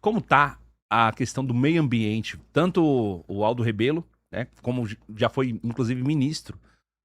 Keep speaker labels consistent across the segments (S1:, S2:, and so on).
S1: como tá a questão do meio ambiente? Tanto o Aldo Rebelo, né, como já foi inclusive ministro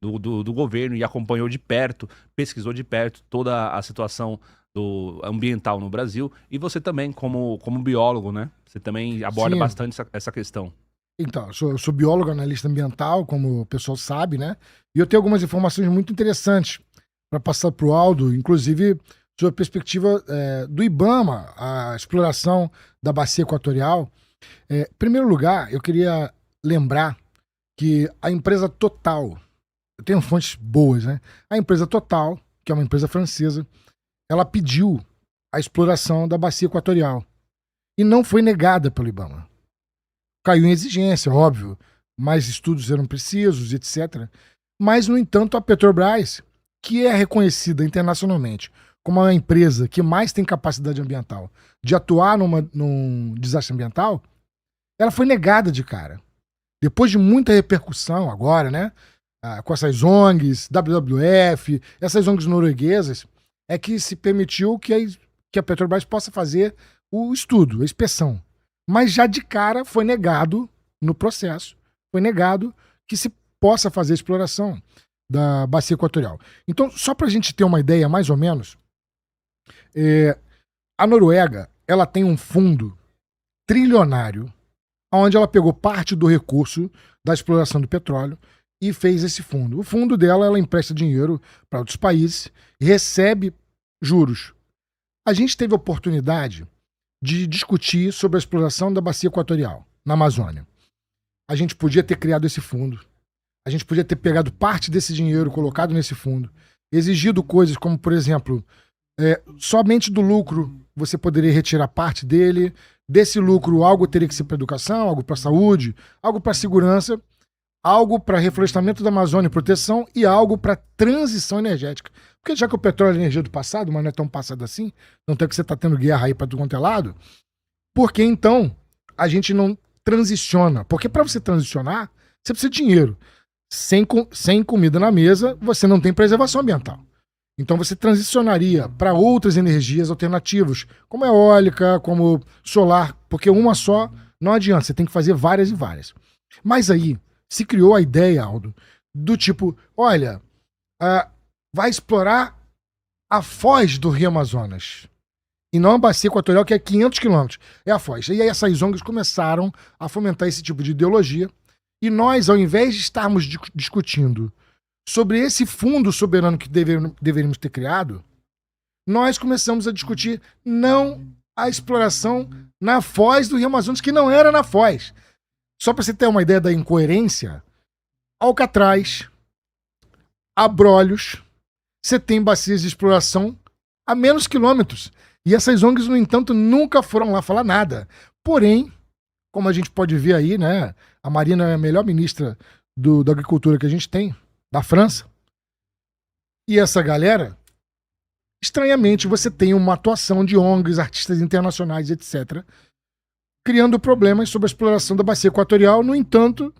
S1: do governo e acompanhou de perto, pesquisou de perto toda a situação do ambiental no Brasil, e você também como biólogo, né? Você também aborda
S2: Sim,
S1: bastante essa questão.
S2: então, eu sou biólogo, analista ambiental, como o pessoal sabe, né? E eu tenho algumas informações muito interessantes para passar para o Aldo, inclusive sobre a perspectiva do IBAMA, a exploração da bacia equatorial. Em primeiro lugar, eu queria lembrar que a empresa Total, eu tenho fontes boas, né? A empresa Total, que é uma empresa francesa, ela pediu a exploração da bacia equatorial e não foi negada pelo IBAMA. Caiu em exigência, óbvio, mais estudos eram precisos, etc. Mas, no entanto, a Petrobras, que é reconhecida internacionalmente como a empresa que mais tem capacidade ambiental de atuar num desastre ambiental, ela foi negada de cara. Depois de muita repercussão agora, né? Com essas ONGs, WWF, essas ONGs norueguesas, é que se permitiu que a Petrobras possa fazer o estudo, a inspeção. Mas já de cara foi negado no processo, foi negado que se possa fazer a exploração da bacia equatorial. Então, só para a gente ter uma ideia, mais ou menos, a Noruega ela tem um fundo trilionário onde ela pegou parte do recurso da exploração do petróleo e fez esse fundo. O fundo dela, ela empresta dinheiro para outros países e recebe juros. A gente teve a oportunidade de discutir sobre a exploração da bacia equatorial na Amazônia. A gente podia ter criado esse fundo. A gente podia ter pegado parte desse dinheiro, colocado nesse fundo, exigido coisas como, por exemplo, somente do lucro você poderia retirar parte dele. Desse lucro, algo teria que ser para educação, algo para saúde, algo para segurança, algo para reflorestamento da Amazônia e proteção e algo para transição energética. Porque já que o petróleo é energia do passado, mas não é tão passado assim, não tem que você tá tendo guerra aí para tudo quanto é lado, porque então a gente não transiciona? Porque para você transicionar, você precisa de dinheiro. Sem comida na mesa, você não tem preservação ambiental. Então você transicionaria para outras energias alternativas, como eólica, como solar, porque uma só não adianta, você tem que fazer várias e várias. Mas aí se criou a ideia, Aldo, do tipo, olha, vai explorar a foz do Rio Amazonas. E não a bacia equatorial, que é 500 quilômetros. É a foz. E aí essas ONGs começaram a fomentar esse tipo de ideologia. E nós, ao invés de estarmos discutindo sobre esse fundo soberano que deveríamos ter criado, nós começamos a discutir não a exploração na foz do Rio Amazonas, que não era na foz. Só para você ter uma ideia da incoerência, Alcatraz, Abrolhos, você tem bacias de exploração a menos quilômetros. E essas ONGs, no entanto, nunca foram lá falar nada. Porém, como a gente pode ver aí, né? A Marina é a melhor ministra da agricultura que a gente tem, da França. E essa galera, estranhamente, você tem uma atuação de ONGs, artistas internacionais, etc., criando problemas sobre a exploração da bacia equatorial. No entanto,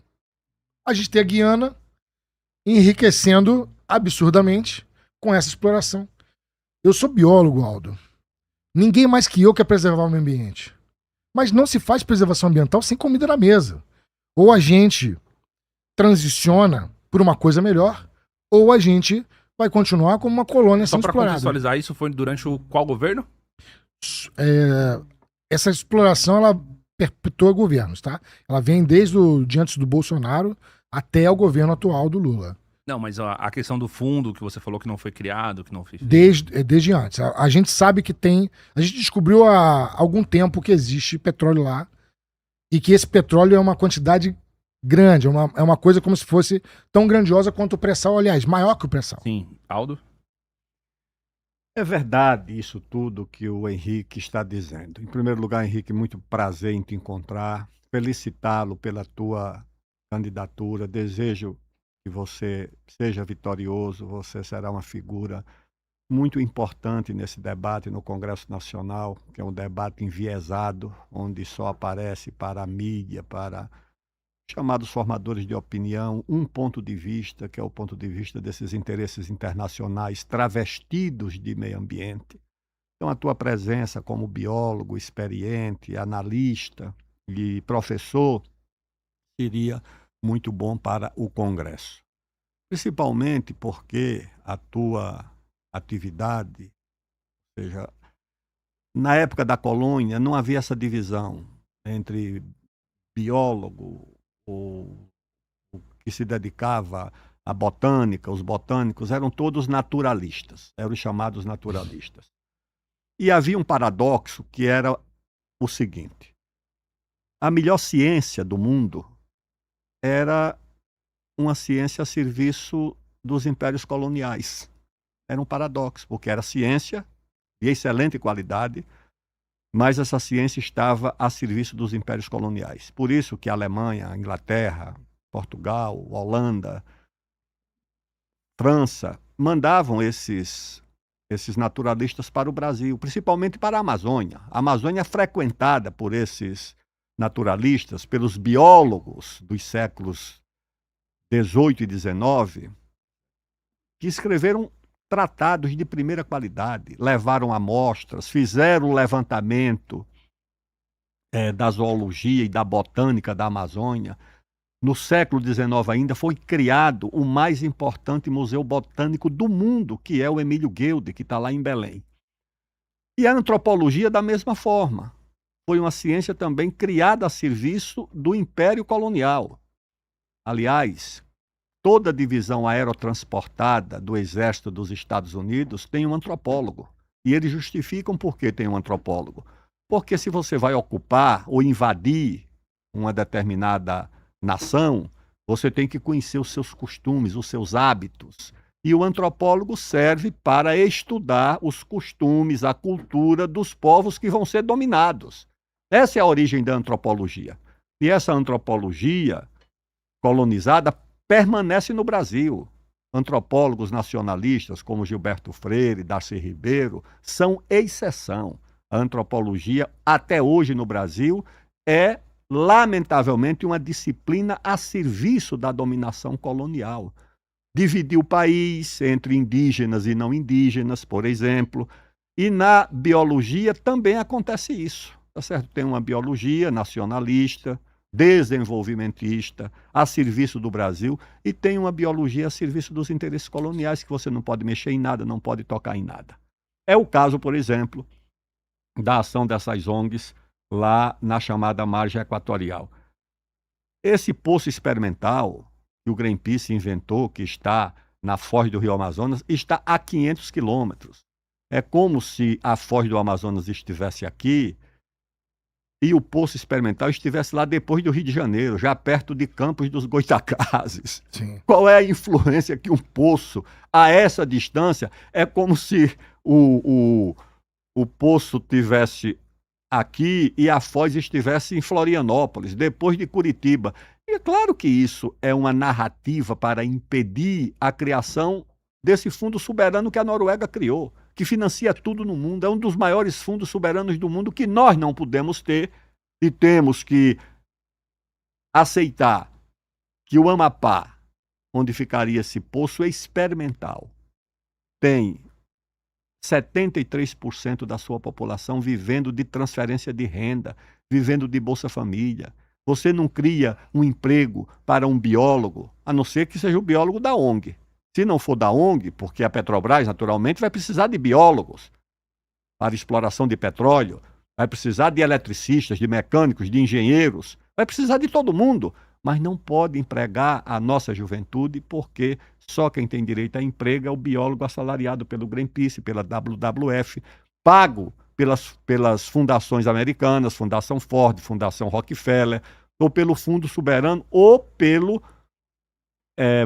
S2: a gente tem a Guiana enriquecendo absurdamente com essa exploração. Eu sou biólogo, Aldo. Ninguém mais que eu quer preservar o meio ambiente. Mas não se faz preservação ambiental sem comida na mesa. Ou a gente transiciona por uma coisa melhor, ou a gente vai continuar como uma colônia
S1: Só
S2: sendo
S1: para
S2: explorada.
S1: contextualizar, isso foi durante o qual governo?
S2: Essa exploração, ela perpetua governos, tá? Ela vem de antes do Bolsonaro até o governo atual do Lula.
S1: Não, mas a questão do fundo que você falou que não foi criado, que não foi feito.
S2: Desde antes. A gente sabe que tem. A gente descobriu há algum tempo que existe petróleo lá e que esse petróleo é uma quantidade grande, é uma coisa como se fosse tão grandiosa quanto o pré-sal, aliás, maior que o pré-sal.
S1: Sim, Aldo?
S3: É verdade isso tudo que o Henrique está dizendo. Em primeiro lugar, Henrique, muito prazer em te encontrar, felicitá-lo pela tua candidatura, desejo que você seja vitorioso, você será uma figura muito importante nesse debate no Congresso Nacional, que é um debate enviesado, onde só aparece para a mídia, para chamados formadores de opinião, um ponto de vista, que é o ponto de vista desses interesses internacionais travestidos de meio ambiente. Então, a tua presença como biólogo experiente, analista e professor seria muito bom para o Congresso. Principalmente porque a tua atividade, ou seja, na época da colônia não havia essa divisão entre biólogo ou o que se dedicava à botânica, os botânicos eram todos naturalistas, eram os chamados naturalistas. E havia um paradoxo que era o seguinte: a melhor ciência do mundo era uma ciência a serviço dos impérios coloniais. Era um paradoxo, porque era ciência de excelente qualidade, mas essa ciência estava a serviço dos impérios coloniais. Por isso que a Alemanha, a Inglaterra, Portugal, Holanda, França mandavam esses naturalistas para o Brasil, principalmente para a Amazônia. A Amazônia é frequentada por esses naturalistas, pelos biólogos dos séculos 18 e 19, que escreveram tratados de primeira qualidade, levaram amostras, fizeram o levantamento da zoologia e da botânica da Amazônia. No século XIX ainda foi criado o mais importante museu botânico do mundo, que é o Emílio Guilde, que está lá em Belém. E a antropologia da mesma forma. Foi uma ciência também criada a serviço do Império Colonial. Aliás, toda divisão aerotransportada do Exército dos Estados Unidos tem um antropólogo. E eles justificam por que tem um antropólogo. Porque se você vai ocupar ou invadir uma determinada nação, você tem que conhecer os seus costumes, os seus hábitos. E o antropólogo serve para estudar os costumes, a cultura dos povos que vão ser dominados. Essa é a origem da antropologia. E essa antropologia colonizada permanece no Brasil. Antropólogos nacionalistas como Gilberto Freire, Darcy Ribeiro, são exceção. A antropologia, até hoje no Brasil, é, lamentavelmente, uma disciplina a serviço da dominação colonial. Dividiu o país entre indígenas e não indígenas, por exemplo. E na biologia também acontece isso. Tá certo? Tem uma biologia nacionalista, desenvolvimentista, a serviço do Brasil, e tem uma biologia a serviço dos interesses coloniais, que você não pode mexer em nada, não pode tocar em nada. É o caso, por exemplo, da ação dessas ONGs lá na chamada margem equatorial. Esse poço experimental que o Greenpeace inventou, que está na foz do Rio Amazonas, está a 500 quilômetros. É como se a foz do Amazonas estivesse aqui e o poço experimental estivesse lá depois do Rio de Janeiro, já perto de Campos dos Goitacazes.
S2: Sim.
S3: Qual é a influência que um poço, a essa distância, é como se o poço tivesse aqui e a foz estivesse em Florianópolis, depois de Curitiba. E é claro que isso é uma narrativa para impedir a criação desse fundo soberano que a Noruega criou, que financia tudo no mundo. É um dos maiores fundos soberanos do mundo que nós não podemos ter, e temos que aceitar que o Amapá, onde ficaria esse poço experimental, tem 73% da sua população vivendo de transferência de renda, vivendo de Bolsa Família. Você não cria um emprego para um biólogo, a não ser que seja o biólogo da ONG. Se não for da ONG, porque a Petrobras, naturalmente, vai precisar de biólogos para exploração de petróleo, vai precisar de eletricistas, de mecânicos, de engenheiros, vai precisar de todo mundo, mas não pode empregar a nossa juventude, porque só quem tem direito a emprego é o biólogo assalariado pelo Greenpeace, pela WWF, pago pelas fundações americanas, Fundação Ford, Fundação Rockefeller, ou pelo Fundo Soberano, ou pelo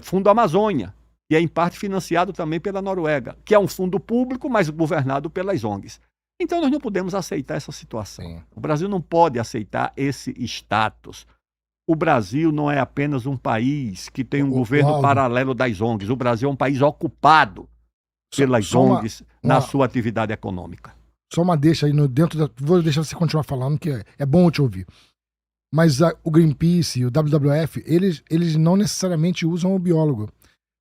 S3: Fundo Amazônia, que é em parte financiado também pela Noruega, que é um fundo público, mas governado pelas ONGs. Então nós não podemos aceitar essa situação.
S2: Sim.
S3: O Brasil não pode aceitar esse status. O Brasil não é apenas um país que tem um governo paralelo das ONGs. O Brasil é um país ocupado pelas ONGs na sua atividade econômica.
S2: Só uma deixa aí vou deixar você continuar falando, que é bom eu te ouvir. Mas o Greenpeace e o WWF, eles não necessariamente usam o biólogo.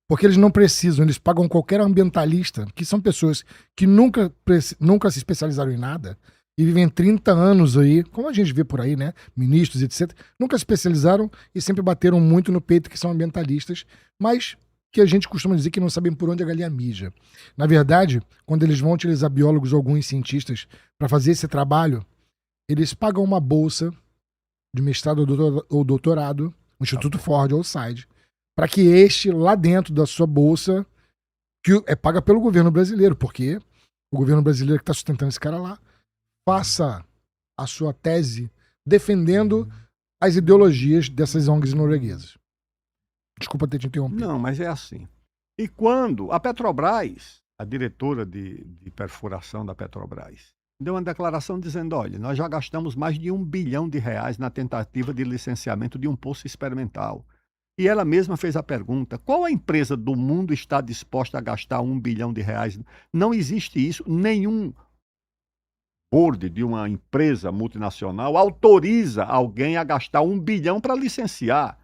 S2: Porque eles não precisam, eles pagam qualquer ambientalista, que são pessoas que nunca se especializaram em nada e vivem 30 anos aí, como a gente vê por aí, né? Ministros, etc. Nunca se especializaram e sempre bateram muito no peito que são ambientalistas, mas que a gente costuma dizer que não sabem por onde a galinha mija. Na verdade, quando eles vão utilizar biólogos ou alguns cientistas para fazer esse trabalho, eles pagam uma bolsa de mestrado ou doutorado, no Instituto Ford ou SIDE, para que este, lá dentro da sua bolsa, que é paga pelo governo brasileiro, porque o governo brasileiro que está sustentando esse cara lá, faça a sua tese defendendo as ideologias dessas ONGs norueguesas. Desculpa ter te interrompido.
S3: Não, mas é assim. E quando a Petrobras, a diretora de perfuração da Petrobras, deu uma declaração dizendo, olha, nós já gastamos mais de R$1 bilhão na tentativa de licenciamento de um poço experimental. E ela mesma fez a pergunta, qual a empresa do mundo está disposta a gastar R$1 bilhão? Não existe isso, nenhum board de uma empresa multinacional autoriza alguém a gastar R$1 bilhão para licenciar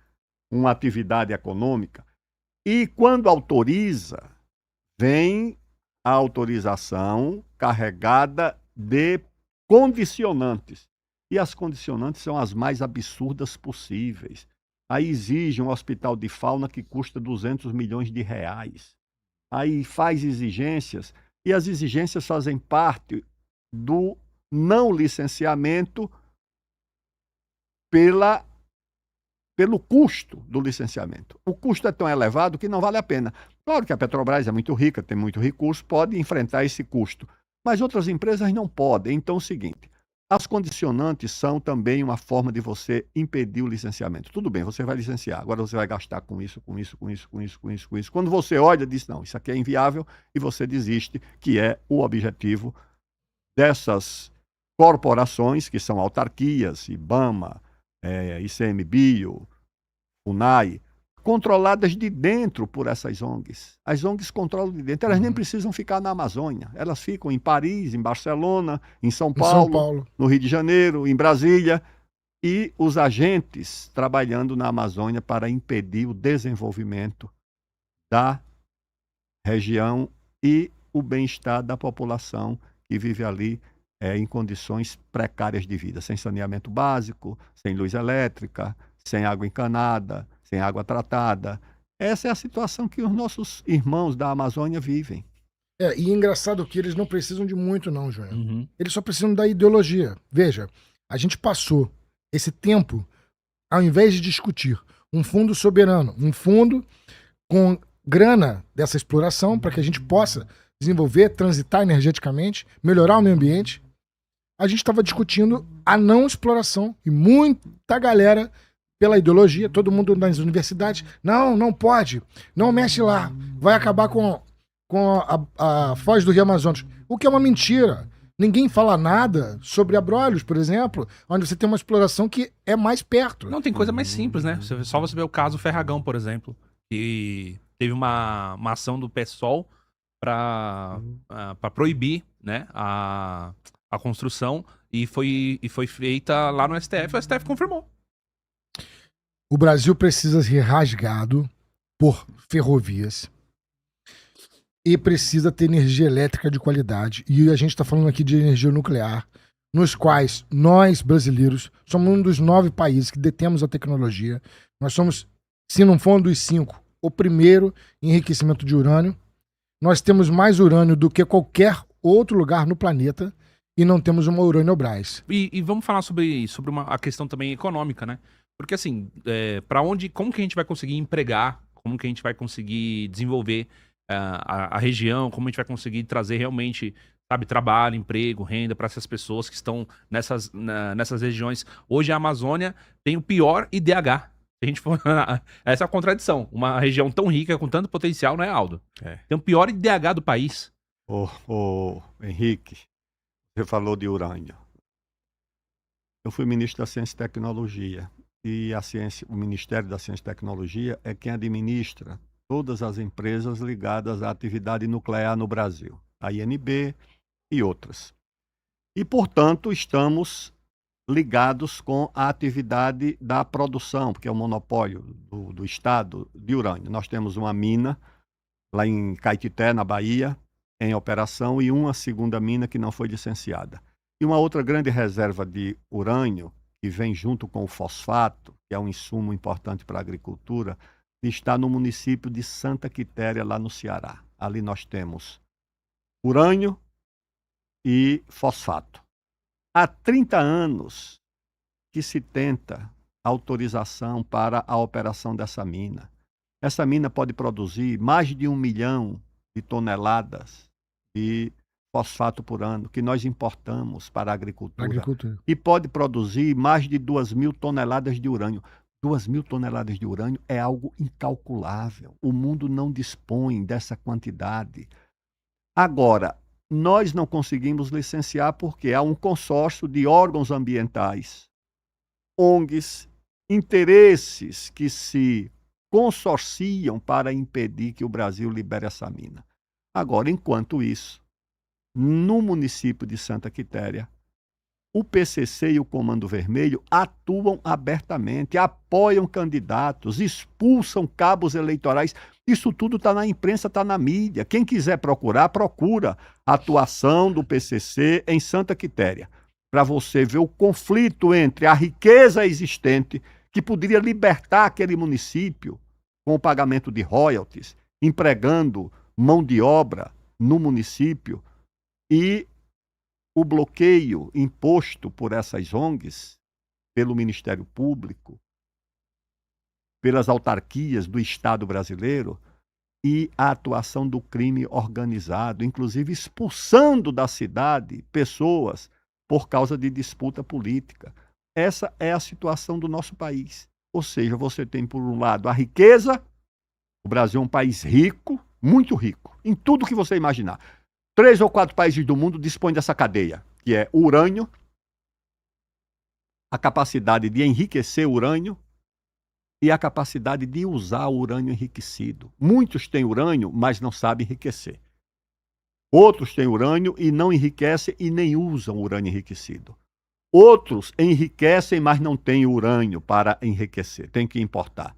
S3: uma atividade econômica. E quando autoriza, vem a autorização carregada de condicionantes. E as condicionantes são as mais absurdas possíveis. Aí exige um hospital de fauna que custa R$200 milhões. Aí faz exigências, e as exigências fazem parte do não licenciamento pelo custo do licenciamento. O custo é tão elevado que não vale a pena. Claro que a Petrobras é muito rica, tem muito recurso, pode enfrentar esse custo, mas outras empresas não podem. Então é o seguinte, as condicionantes são também uma forma de você impedir o licenciamento. Tudo bem, você vai licenciar, agora você vai gastar com isso. Quando você olha, diz, não, isso aqui é inviável, e você desiste, que é o objetivo dessas corporações, que são autarquias, IBAMA, ICMBio, FUNAI, controladas de dentro por essas ONGs. As ONGs controlam de dentro, elas nem precisam ficar na Amazônia, elas ficam em Paris, em Barcelona, em São Paulo, no Rio de Janeiro, em Brasília, e os agentes trabalhando na Amazônia para impedir o desenvolvimento da região e o bem-estar da população que vive ali em condições precárias de vida, sem saneamento básico, sem luz elétrica, sem água encanada, sem água tratada. Essa é a situação que os nossos irmãos da Amazônia vivem.
S2: E é engraçado que eles não precisam de muito não, Júnior. Eles só precisam da ideologia. Veja, a gente passou esse tempo, ao invés de discutir um fundo soberano, um fundo com grana dessa exploração para que a gente possa desenvolver, transitar energeticamente, melhorar o meio ambiente, a gente estava discutindo a não exploração e muita galera pela ideologia, todo mundo nas universidades, não pode, não mexe lá, vai acabar com a foz do Rio Amazonas, o que é uma mentira. Ninguém fala nada sobre Abrolhos, por exemplo, onde você tem uma exploração que é mais perto.
S1: Não, tem coisa mais simples, né? Só você ver o caso Ferragão, por exemplo, que teve uma ação do PSOL para proibir, né, a construção, e foi feita lá no STF, o STF confirmou.
S2: O Brasil precisa ser rasgado por ferrovias e precisa ter energia elétrica de qualidade. E a gente está falando aqui de energia nuclear, nos quais nós, brasileiros, somos um dos 9 países que detemos a tecnologia. Nós somos, se não for um dos 5, o primeiro em enriquecimento de urânio. Nós temos mais urânio do que qualquer outro lugar no planeta e não temos uma Uraniobras.
S1: E vamos falar sobre a questão também econômica, né? Porque assim, como que a gente vai conseguir empregar, como que a gente vai conseguir desenvolver a região, como a gente vai conseguir trazer realmente, sabe, trabalho, emprego, renda para essas pessoas que estão nessas regiões. Hoje a Amazônia tem o pior IDH. Se a gente for... Essa é a contradição. Uma região tão rica, com tanto potencial, não é, Aldo? Tem o pior IDH do país.
S3: Ô, Henrique, você falou de urânio. Eu fui ministro da Ciência e Tecnologia. E o Ministério da Ciência e Tecnologia é quem administra todas as empresas ligadas à atividade nuclear no Brasil. A INB e outras. E, portanto, estamos ligados com a atividade da produção, porque é o monopólio do Estado de urânio. Nós temos uma mina lá em Caetité, na Bahia, em operação, e uma segunda mina que não foi licenciada. E uma outra grande reserva de urânio, que vem junto com o fosfato, que é um insumo importante para a agricultura, está no município de Santa Quitéria, lá no Ceará. Ali nós temos urânio e fosfato. Há 30 anos que se tenta autorização para a operação dessa mina. Essa mina pode produzir mais de 1 milhão de toneladas de fosfato por ano, que nós importamos para a agricultura. E pode produzir mais de 2.000 toneladas de urânio. 2.000 toneladas de urânio é algo incalculável. O mundo não dispõe dessa quantidade. Agora, nós não conseguimos licenciar porque há um consórcio de órgãos ambientais, ONGs, interesses que se consorciam para impedir que o Brasil libere essa mina. Agora, enquanto isso, no município de Santa Quitéria, o PCC e o Comando Vermelho atuam abertamente, apoiam candidatos, expulsam cabos eleitorais. Isso tudo está na imprensa, está na mídia. Quem quiser procurar, procura a atuação do PCC em Santa Quitéria, para você ver o conflito entre a riqueza existente, que poderia libertar aquele município com o pagamento de royalties, empregando mão de obra no município, e o bloqueio imposto por essas ONGs, pelo Ministério Público, pelas autarquias do Estado brasileiro, e a atuação do crime organizado, inclusive expulsando da cidade pessoas por causa de disputa política. Essa é a situação do nosso país. Ou seja, você tem, por um lado, a riqueza. O Brasil é um país rico, muito rico, em tudo que você imaginar. 3 ou 4 países do mundo dispõem dessa cadeia, que é o urânio, a capacidade de enriquecer urânio e a capacidade de usar o urânio enriquecido. Muitos têm urânio, mas não sabem enriquecer. Outros têm urânio e não enriquecem e nem usam urânio enriquecido. Outros enriquecem, mas não têm urânio para enriquecer, tem que importar.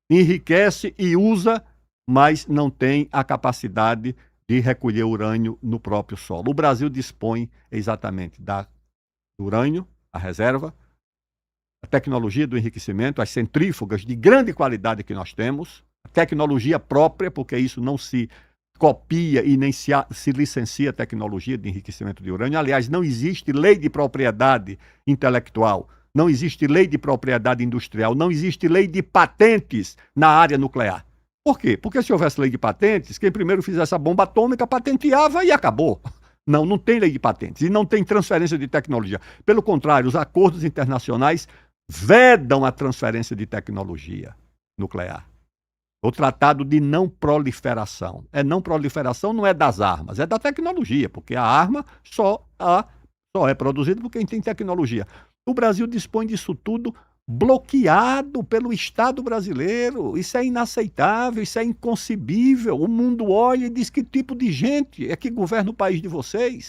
S3: Enriquece e usa, mas não tem a capacidade de recolher urânio no próprio solo. O Brasil dispõe exatamente do urânio, a reserva, a tecnologia do enriquecimento, as centrífugas de grande qualidade que nós temos, a tecnologia própria, porque isso não se copia e nem se licencia a tecnologia de enriquecimento de urânio. Aliás, não existe lei de propriedade intelectual, não existe lei de propriedade industrial, não existe lei de patentes na área nuclear. Por quê? Porque se houvesse lei de patentes, quem primeiro fizesse a bomba atômica patenteava e acabou. Não tem lei de patentes e não tem transferência de tecnologia. Pelo contrário, os acordos internacionais vedam a transferência de tecnologia nuclear. O tratado de não proliferação. Não proliferação não é das armas, é da tecnologia, porque a arma só é produzida por quem tem tecnologia. O Brasil dispõe disso tudo bloqueado pelo Estado brasileiro. Isso é inaceitável, isso é inconcebível. O mundo olha e diz: que tipo de gente é que governa o país de vocês?